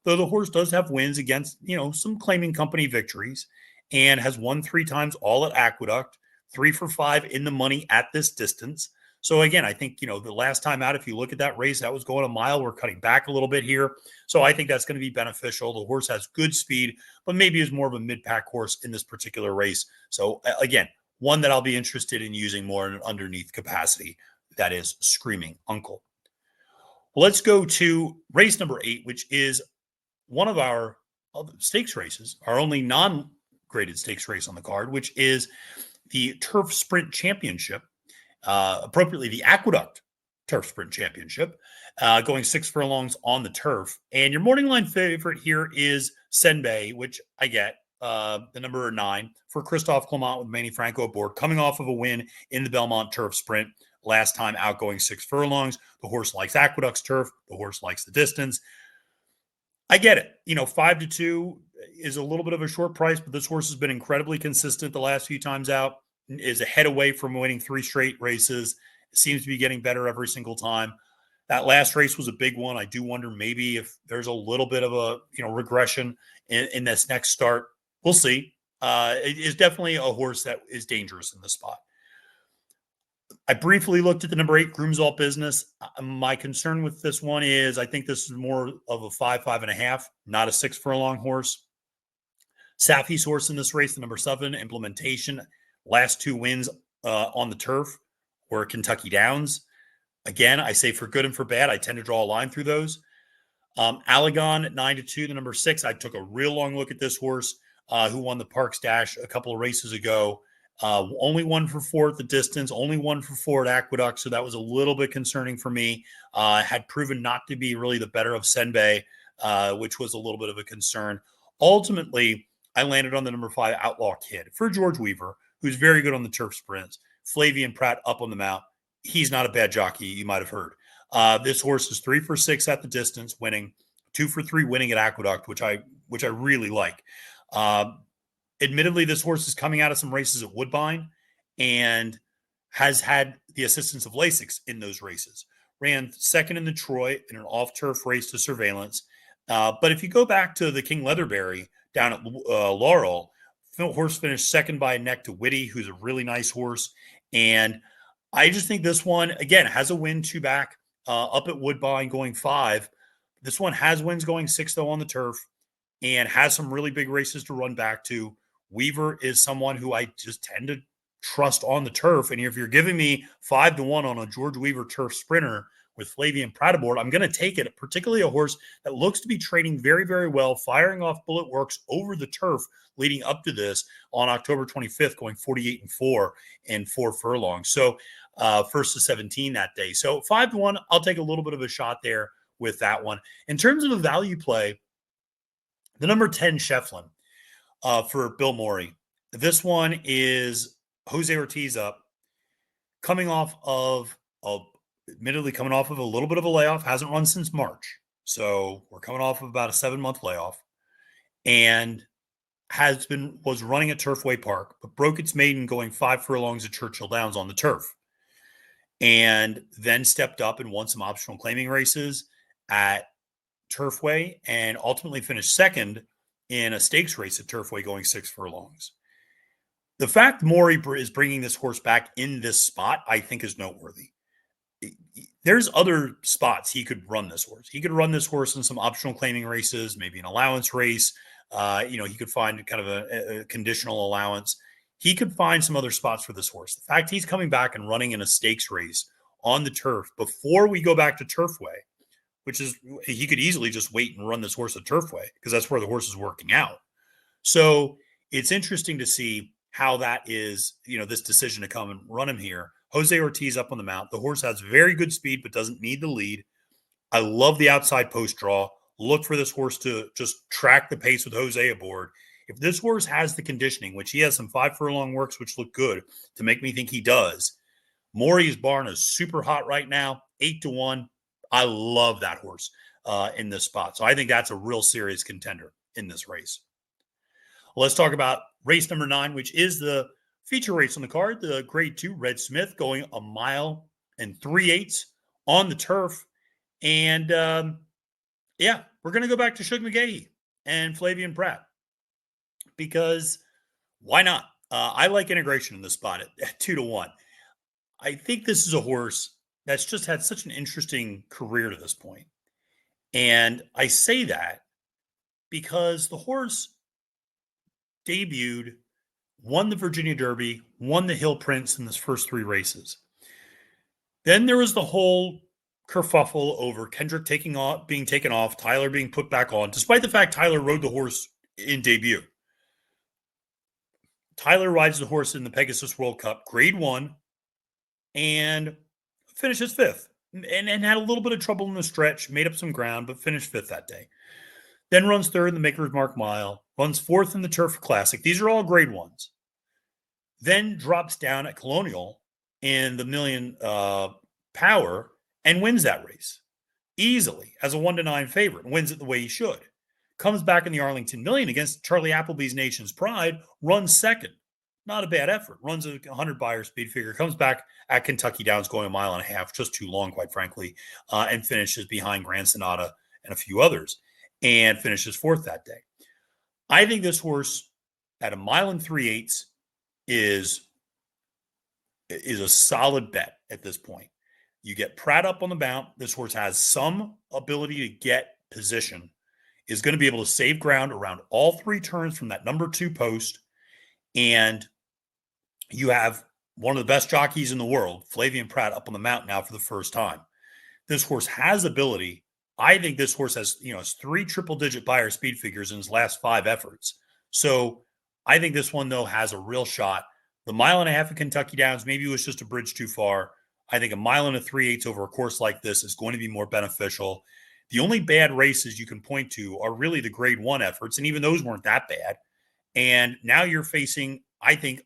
S1: though the horse does have wins against, some claiming company victories and has won 3 times all at Aqueduct, 3 for 5 in the money at this distance. So again, I think, the last time out, if you look at that race, that was going a mile. We're cutting back a little bit here. So I think that's going to be beneficial. The horse has good speed, but maybe is more of a mid-pack horse in this particular race. So again, one that I'll be interested in using more in an underneath capacity. That is Screaming Uncle. Well, let's go to race number 8, which is one of our stakes races, our only non-graded stakes race on the card, which is the Turf Sprint Championship. Appropriately, the Aqueduct Turf Sprint Championship, going 6 furlongs on the turf. And your morning line favorite here is Senbei, which I get, the number 9 for Christophe Clement with Manny Franco aboard, coming off of a win in the Belmont Turf Sprint last time out, going 6 furlongs. The horse likes Aqueduct's turf. The horse likes the distance. I get it. 5-2 is a little bit of a short price, but this horse has been incredibly consistent the last few times out. Is a head away from winning 3 straight races. It seems to be getting better every single time. That last race was a big one. I do wonder maybe if there's a little bit of a regression in this next start. We'll see. It is definitely a horse that is dangerous in this spot. I briefly looked at the number 8 Groom's All Business. My concern with this one is I think this is more of a 5.5, not a 6 furlong horse. Safi's horse in this race, the number 7 Implementation, last 2 wins on the turf were Kentucky Downs. Again, I say for good and for bad. I tend to draw a line through those. Allegon at 9-2, the number 6. I took a real long look at this horse who won the Parks Dash a couple of races ago. Only 1 for 4 at the distance, only 1 for 4 at Aqueduct. So that was a little bit concerning for me. Had proven not to be really the better of Senbei, which was a little bit of a concern. Ultimately, I landed on the number 5 Outlaw Kid for George Weaver, who's very good on the turf sprints. Flavian Pratt up on the mount. He's not a bad jockey, you might have heard. This horse is 3 for 6 at the distance, winning 2 for 3 winning at Aqueduct, which I really like. Admittedly, this horse is coming out of some races at Woodbine and has had the assistance of Lasix in those races. Ran second in the Troy in an off-turf race to Surveillance. But if you go back to the King Leatherberry down at Laurel, horse finished second by a neck to Whitty, who's a really nice horse. And I just think this one, again, has a win 2 back up at Woodbine going 5. This one has wins going 6, though, on the turf and has some really big races to run back to. Weaver is someone who I just tend to trust on the turf. And if you're giving me 5-1 on a George Weaver turf sprinter with Flavian Pratt aboard, I'm going to take it, particularly a horse that looks to be training very, very well, firing off bullet works over the turf leading up to this on October 25th, going 48-4 in 4 furlongs. So 1st to 17 that day. So 5-1, I'll take a little bit of a shot there with that one. In terms of a value play, the number 10 Shefflin for Bill Morey. This one is Jose Ortiz up, coming off of admittedly coming off of a little bit of a layoff, hasn't run since March. So we're coming off of about a 7-month layoff, and was running at Turfway Park, but broke its maiden going 5 furlongs at Churchill Downs on the turf. And then stepped up and won some optional claiming races at Turfway and ultimately finished second in a stakes race at Turfway going 6 furlongs. The fact Morey is bringing this horse back in this spot, I think, is noteworthy. There's other spots he could run this horse. He could run this horse in some optional claiming races, maybe an allowance race. He could find kind of a conditional allowance. He could find some other spots for this horse. The fact he's coming back and running in a stakes race on the turf before we go back to Turfway, which is he could easily just wait and run this horse at Turfway because that's where the horse is working out. So it's interesting to see how that is, this decision to come and run him here. Jose Ortiz up on the mount. The horse has very good speed, but doesn't need the lead. I love the outside post draw. Look for this horse to just track the pace with Jose aboard. If this horse has the conditioning, which he has some 5 furlong works, which look good to make me think he does, Morey's barn is super hot right now, 8-1. I love that horse in this spot. So I think that's a real serious contender in this race. Let's talk about race number 9, which is the feature race on the card, the Grade 2 Red Smith going 1 mile and 3/8 on the turf. And we're going to go back to Shug McGahee and Flavian Pratt because why not? I like integration in this spot at 2-1. I think this is a horse that's just had such an interesting career to this point. And I say that because the horse debuted, won the Virginia Derby, won the Hill Prince in his first 3 races. Then there was the whole kerfuffle over Kendrick being taken off, Tyler being put back on, despite the fact Tyler rode the horse in debut. Tyler rides the horse in the Pegasus World Cup, Grade 1, and finishes 5th. And had a little bit of trouble in the stretch, made up some ground, but finished 5th that day. Then runs 3rd in the Maker's Mark Mile, runs 4th in the Turf Classic. These are all Grade 1s. Then drops down at Colonial in the Million Power and wins that race easily as a 1-9 favorite. Wins it the way he should. Comes back in the Arlington Million against Charlie Appleby's Nation's Pride, runs 2nd. Not a bad effort. Runs a 100 buyer speed figure. Comes back at Kentucky Downs going 1.5 miles, just too long, quite frankly, and finishes behind Grand Sonata and a few others, and finishes 4th that day. I think this horse at 1 mile and 3/8 is a solid bet. at this point. You get Pratt up on the mount. This horse has some ability to get position, is going to be able to save ground around all three turns from that number 2 post. And you have one of the best jockeys in the world, Flavien Prat, up on the mount now for the first time. This horse has ability. I think this horse has, has 3 triple-digit Beyer speed figures in his last 5 efforts. So I think this one, though, has a real shot. The 1.5 miles at Kentucky Downs, maybe it was just a bridge too far. I think 1 mile and 3/8 over a course like this is going to be more beneficial. The only bad races you can point to are really the grade 1 efforts, and even those weren't that bad. And now you're facing, I think,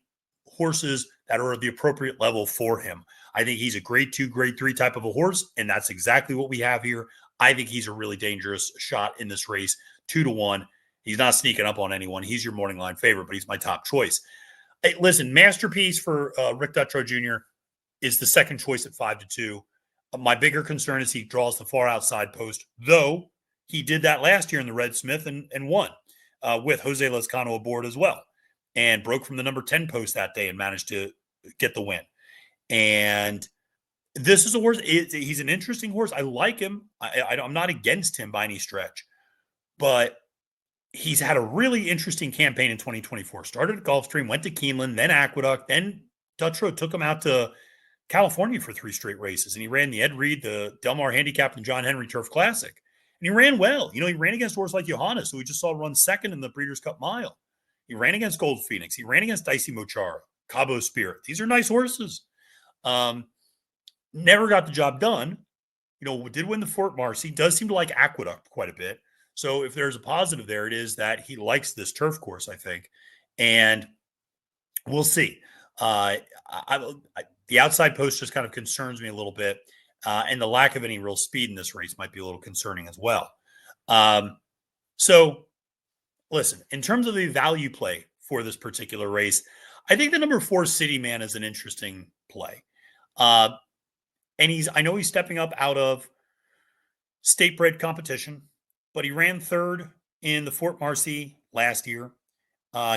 S1: horses that are at the appropriate level for him. I think he's a grade 2, grade 3 type of a horse, and that's exactly what we have here. I think he's a really dangerous shot in this race, 2-1. He's not sneaking up on anyone. He's your morning line favorite, but he's my top choice. Hey, listen, Masterpiece for Rick Dutrow Jr. is the second choice at 5-2. My bigger concern is he draws the far outside post, though he did that last year in the Red Smith and won with Jose Lezcano aboard as well, and broke from the number 10 post that day and managed to get the win. And this is a horse. He's an interesting horse. I like him. I'm not against him by any stretch, but he's had a really interesting campaign in 2024. Started at Gulfstream, went to Keeneland, then Aqueduct, then Dutrow took him out to California for 3 straight races. And he ran the Ed Reed, the Del Mar Handicap, and John Henry Turf Classic. And he ran well. He ran against horses like Johannes, who we just saw run second in the Breeders' Cup Mile. He ran against Gold Phoenix. He ran against Dicey Mochara, Cabo Spirit. These are nice horses. Never got the job done. Did win the Fort Marcy. Does seem to like Aqueduct quite a bit. So if there's a positive there, it is that he likes this turf course, I think. And we'll see. The outside post just kind of concerns me a little bit. And the lack of any real speed in this race might be a little concerning as well. So listen, in terms of the value play for this particular race, I think the number 4 City Man is an interesting play. And I know he's stepping up out of state-bred competition, but he ran 3rd in the Fort Marcy last year.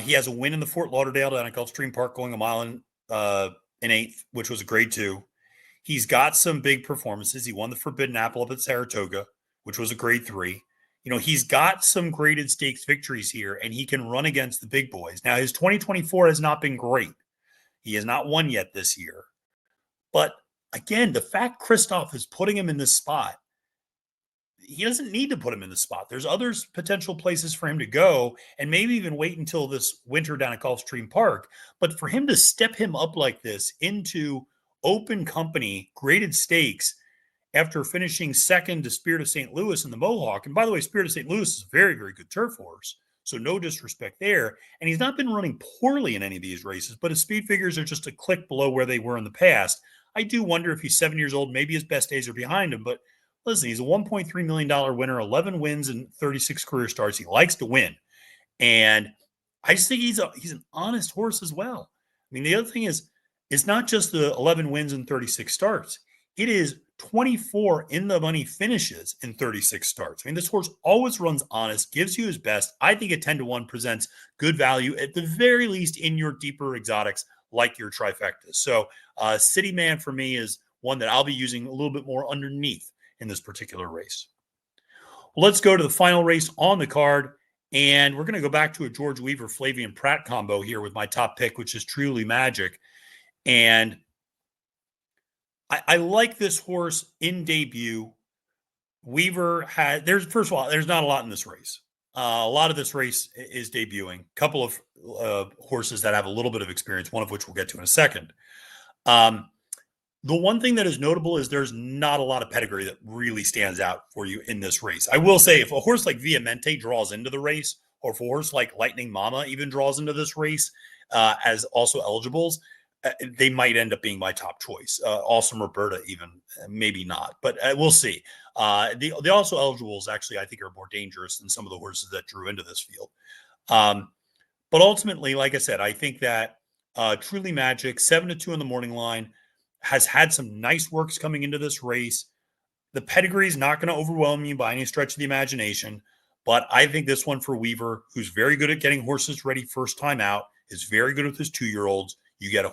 S1: He has a win in the Fort Lauderdale down at Gulfstream Park, going 1 mile and 1/8, which was a grade 2. He's got some big performances. He won the Forbidden Apple up at Saratoga, which was a grade 3. He's got some graded stakes victories here, and he can run against the big boys. Now, his 2024 has not been great. He has not won yet this year. But again, the fact Christoph is putting him in this spot, he doesn't need to put him in the spot. There's other potential places for him to go, and maybe even wait until this winter down at Gulfstream Park. But for him to step him up like this into open company, graded stakes, after finishing second to Spirit of St. Louis in the Mohawk. And by the way, Spirit of St. Louis is a very, very good turf horse, so no disrespect there. And he's not been running poorly in any of these races, but his speed figures are just a click below where they were in the past. I do wonder if he's 7 years old, maybe his best days are behind him. But listen, he's a $1.3 million winner, 11 wins and 36 career starts. He likes to win. And I just think he's an honest horse as well. I mean, the other thing is, it's not just the 11 wins and 36 starts. It is 24 in the money finishes in 36 starts. I mean, this horse always runs honest, gives you his best. I think a 10-1 presents good value, at the very least, in your deeper exotics like your trifectas. So City Man for me is one that I'll be using a little bit more underneath in this particular race. Well, let's go to the final race on the card. And we're going to go back to a George Weaver, Flavien Prat combo here with my top pick, which is Truly Magic. And I like this horse in debut. Weaver first of all, there's not a lot in this race. A lot of this race is debuting. A couple of horses that have a little bit of experience, one of which we'll get to in a second. The one thing that is notable is there's not a lot of pedigree that really stands out for you in this race. I will say, if a horse like Viamente draws into the race, or if a horse like Lightning Mama even draws into this race as also eligibles, they might end up being my top choice. Awesome Roberta even, maybe not, but we'll see. The also eligibles actually, I think, are more dangerous than some of the horses that drew into this field. But ultimately, like I said, I think that Truly Magic, 7-2 in the morning line, has had some nice works coming into this race. The pedigree is not going to overwhelm you by any stretch of the imagination, but I think this one for Weaver, who's very good at getting horses ready first time out, is very good with his 2-year-olds. You get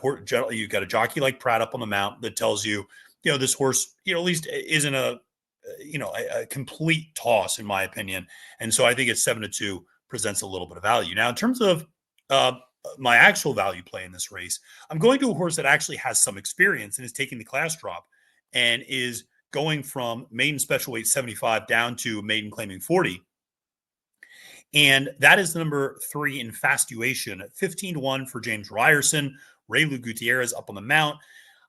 S1: you got a jockey like Pratt up on the mount that tells you, this horse, at least isn't a complete toss in my opinion. And so I think it's 7-2 presents a little bit of value. Now, in terms of my actual value play in this race, I'm going to a horse that actually has some experience and is taking the class drop and is going from maiden special weight 75 down to maiden claiming 40. And that is the number 3 Infatuation at 15-1 for James Ryerson. Raylu Gutierrez up on the mount.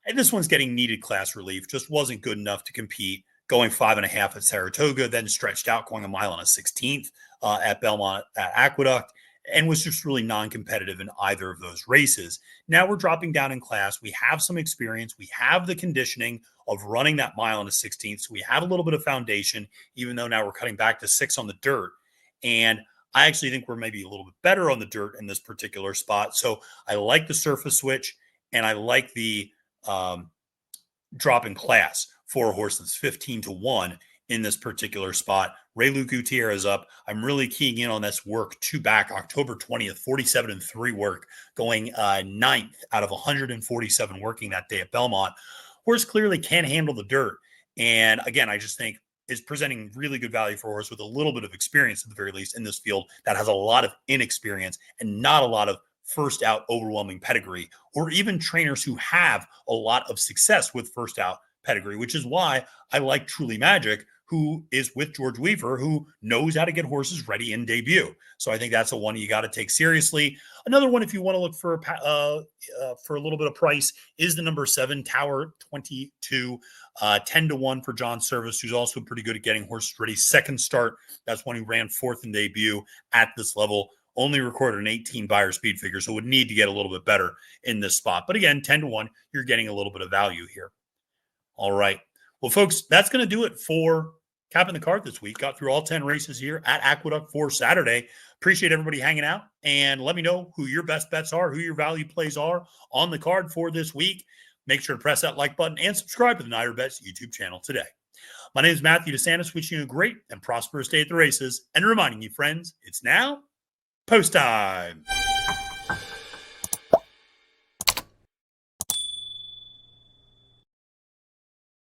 S1: And this one's getting needed class relief. Just wasn't good enough to compete. Going 5.5 at Saratoga, then stretched out, going a mile on a 16th at Belmont at Aqueduct, and was just really non-competitive in either of those races. Now we're dropping down in class. We have some experience. We have the conditioning of running that mile on a 16th. So we have a little bit of foundation, even though now we're cutting back to 6 on the dirt. And I actually think we're maybe a little bit better on the dirt in this particular spot. So I like the surface switch, and I like the drop in class for a horse that's 15-1 in this particular spot. Raylu Gutierrez up. I'm really keying in on this work 2 back, October 20th, 47-3 work, going 9th out of 147 working that day at Belmont. Horse clearly can handle the dirt. And again, I just think is presenting really good value for a horse with a little bit of experience at the very least in this field that has a lot of inexperience and not a lot of first out overwhelming pedigree, or even trainers who have a lot of success with first out pedigree, which is why I like Truly Magic, who is with George Weaver, who knows how to get horses ready in debut. So I think that's a one you got to take seriously. Another one, if you want to look for a little bit of price, is the number 7 Tower 22, 10-1 for John Service, who's also pretty good at getting horses ready. Second start, that's one who ran 4th in debut at this level. Only recorded an 18 buyer speed figure, so would need to get a little bit better in this spot. But again, 10-1, you're getting a little bit of value here. All right. Well, folks, that's going to do it for Capping the Card this week. Got through all 10 races here at Aqueduct for Saturday. Appreciate everybody hanging out, and let me know who your best bets are, who your value plays are on the card for this week. Make sure to press that like button and subscribe to the NYRA Bets YouTube channel today. My name is Matthew DeSantis, wishing you a great and prosperous day at the races, and reminding you, friends, it's now post time.